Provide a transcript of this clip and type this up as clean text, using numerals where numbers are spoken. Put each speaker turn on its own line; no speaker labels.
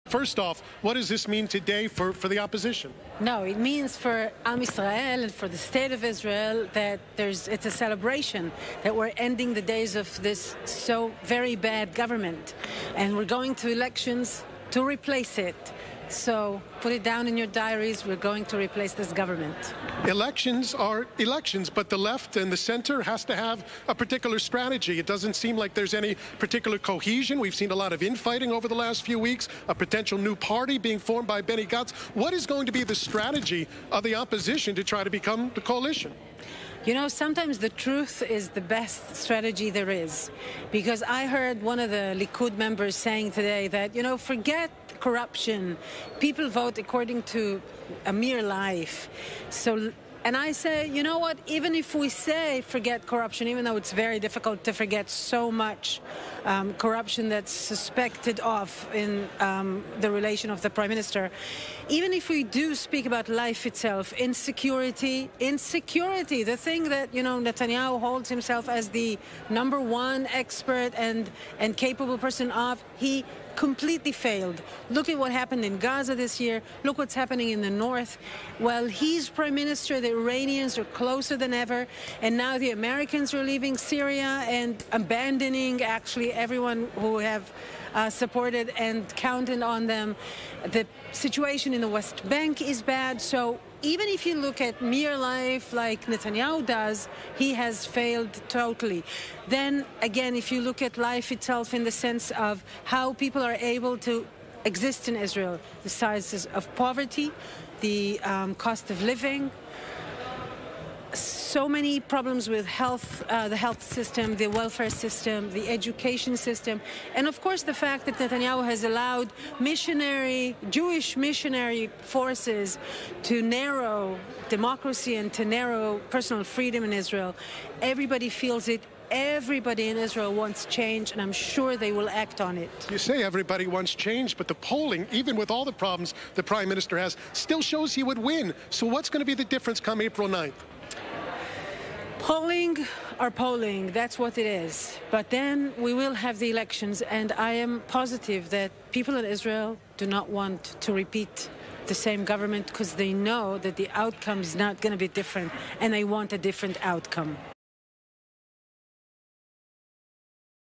First off, what does this mean today for the opposition?
No, it means for Am Israel and for the state of Israel that it's a celebration, that we're ending the days of this so very bad government. And we're going to elections to replace it. So put it down in your diaries, we're going to replace this government.
Elections are elections, but the left and the center has to have a particular strategy. It doesn't seem like there's any particular cohesion. We've seen a lot of infighting over the last few weeks, a potential new party being formed by Benny Gantz. What is going to be the strategy of the opposition to try to become the coalition?
You know, sometimes the truth is the best strategy there is. Because I heard one of the Likud members saying today that, you know, forget corruption. People vote according to a mere life. And I say, you know what, even if we say forget corruption, even though it's very difficult to forget so much corruption that's suspected of in the relation of the Prime Minister, even if we do speak about life itself, insecurity, the thing that, you know, Netanyahu holds himself as the #1 expert and capable person of, he completely failed. Look at what happened in Gaza this year. Look what's happening in the north. While he's prime minister, the Iranians are closer than ever. And now the Americans are leaving Syria and abandoning actually everyone who have supported and counted on them. The situation in the West Bank is bad. So even if you look at mere life like Netanyahu does, he has failed totally. Then, again, if you look at life itself in the sense of how people are able to exist in Israel, the sizes of poverty, the cost of living, so many problems with health, the health system, the welfare system, the education system, and of course the fact that Netanyahu has allowed Jewish missionary forces to narrow democracy and to narrow personal freedom in Israel. Everybody feels it. Everybody in Israel wants change, and I'm sure they will act on it.
You say everybody wants change, but the polling, even with all the problems the Prime Minister has, still shows he would win. So what's going to be the difference come April 9th?
Polling, that's what it is. But then we will have the elections, and I am positive that people in Israel do not want to repeat the same government because they know that the outcome is not going to be different, and they want a different outcome.